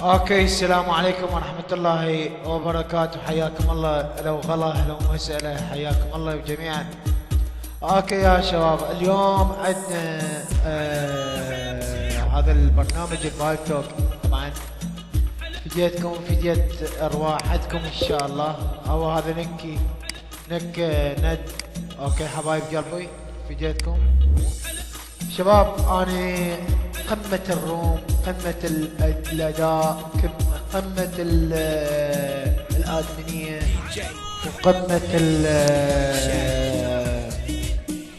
اوكي، السلام عليكم ورحمة الله وبركاته. حياكم الله، لو غلا لو مسألة، حياكم الله جميعا. اوكي يا شباب، اليوم عندنا هذا البرنامج الفايب توك. طبعا فديت ارواحكم ان شاء الله. او هذا نك ند. اوكي حبايب قلبي، فديتكم شباب. اني قمة الروم، قمة الاداء، قمة الادمنية، وقمة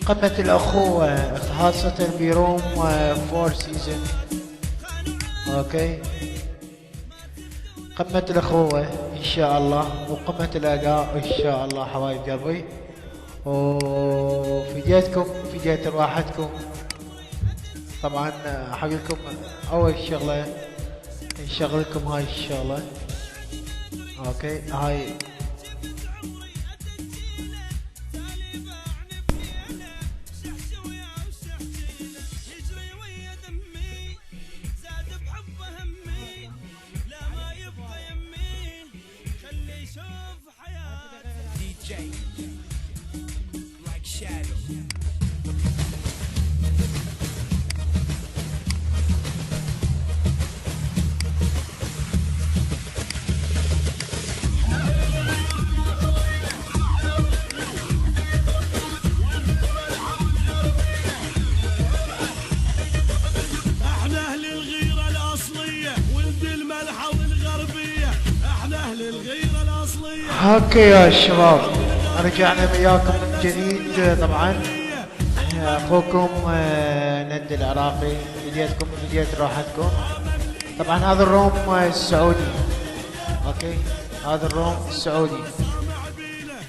قمة الاخوة، خاصة بروم 4 سيزون. اوكي، قمة الاخوة ان شاء الله، وقمة الاداء ان شاء الله حبايب قلبي. وفديتكم فديت راحتكم. طبعا حقلكم اول شغلة نشغلكم هاي الشغلة. اوكي، هاي اوكي يا شباب، رجعنا وياكم من جديد. طبعا اخوكم ند العراقي، فديتكم فديت راحتكم. طبعا هذا الروم السعودي. اوكي، هذا الروم السعودي.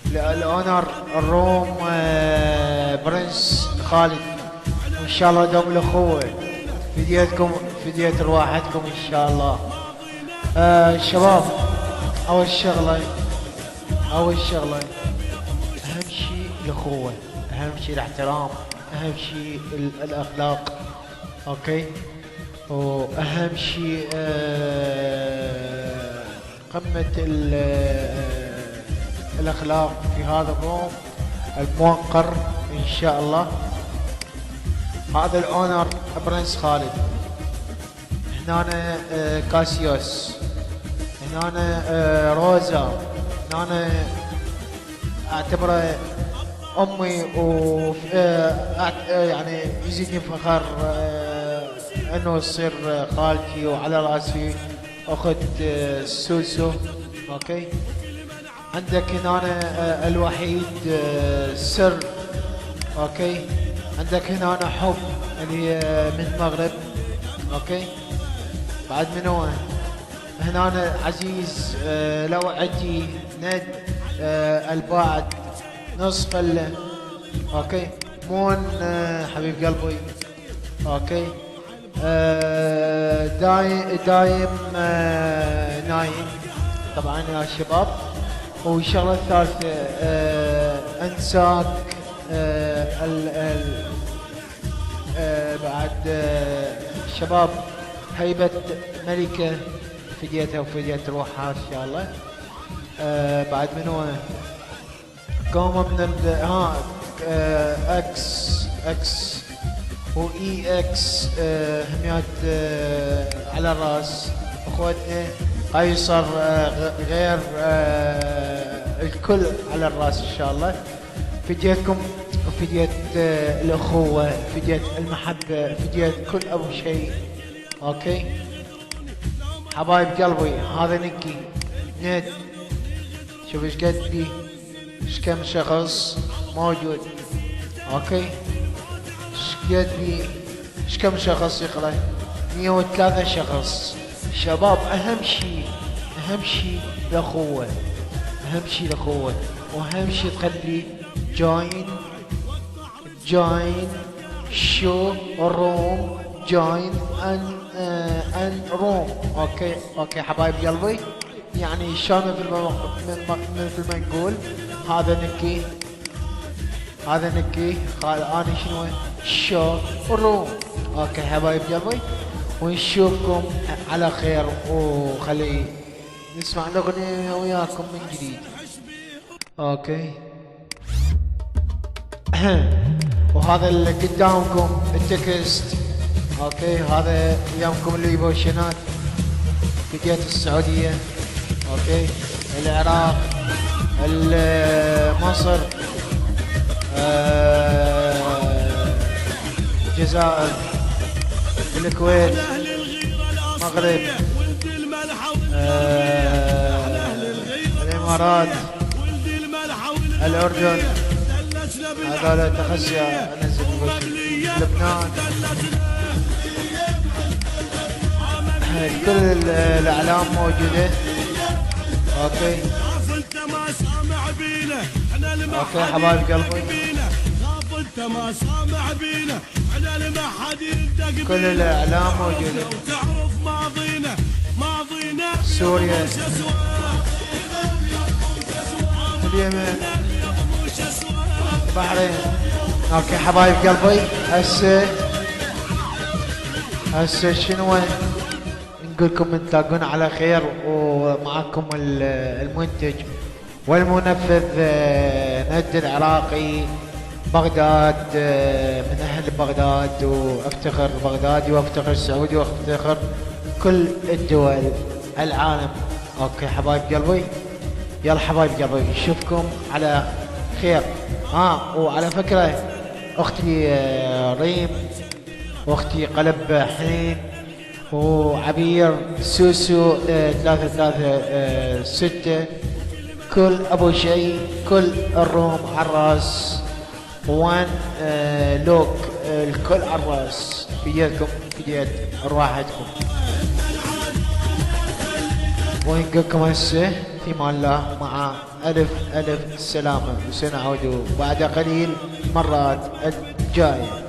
الاونر الروم برنس خالد، وان شاء الله دوم الاخوه. فديتكم فديت راحتكم ان شاء الله. شباب، اول شغله اهم شيء الاخوه، اهم شيء الاحترام، اهم شيء الاخلاق. اوكي، واهم شيء قمه الاخلاق في هذا الروم الموقر ان شاء الله. هذا الاونر برنس خالد، هنا كاسيوس، هنا روزا، هنا اعتبره امي، و يعني يزيدني فخر انه تصير خالتي، وعلى راسي اخت سوسو. اوكي، عندك هنا الوحيد سر. اوكي، عندك هنا حب اللي من المغرب. اوكي، بعد من هو هنا عزيز لو عندي ند البعد نص فله. اوكي، مون حبيب قلبي. اوكي، دايم نايم طبعا يا شباب. والشغله الثالثه انساك بعد شباب هيبة ملكة، فديتها وفديت روحها ان شاء الله. بعد من هو قومه من اكس واي اكس هميات على الراس. اخوتنا قيصر غير الكل على الراس ان شاء الله. فديتكم فديت الاخوه، فديت المحبه، فديت كل ابو شيء. اوكي حبايب قلبي، هذا نكي ند. شوف ايش قد بي، ايش كم شخص موجود. اوكي، ايش قد بي، ايش كم شخص يقرأ؟ 103 شخص. شباب اهم شيء الاخوة، اهم شيء الاخوة، واهم شيء تخلي join شو روم، join ان روم. اوكي حبايب قلبي، يعني شلون مثل ما نقول هذا نكي قال اني شنو شو روم. اوكي حبايب قلبي، ونشوفكم على خير، وخلي نسمع الأغنية وياكم من جديد. اوكي. وهذا اللي قدامكم التكست. اوكي، هذا ايامكم الايموشنات. فيديوهات السعودية، اوكي، العراق، مصر، الجزائر، الكويت، المغرب، الامارات، الاردن، هذول تخشى انزل لبنان، كل الاعلام موجوده. اوكي اوكي حبايب قلبي، كل الاعلام موجوده. سوريا، اليمن، البحرين. اوكي حبايب قلبي، هسه شنو نقول لكم تلاقون على خير، ومعكم المنتج والمنفذ ند العراقي بغداد، من اهل بغداد، وافتخر بغدادي وافتخر سعودي وافتخر كل الدول العالم. اوكي حبايب قلبي، يلا حبايب قلبي نشوفكم على خير. وعلى فكرة اختي ريم، واختي قلب حنين، وعبير، سوسو 336، كل ابو شيء، كل الروم عراس، وان لوك، الكل عراس. بيدكم بيد ارواحكم. ونقولكم هسه في مال الله مع الف سلامه، وسنعود بعد قليل مرات الجايه.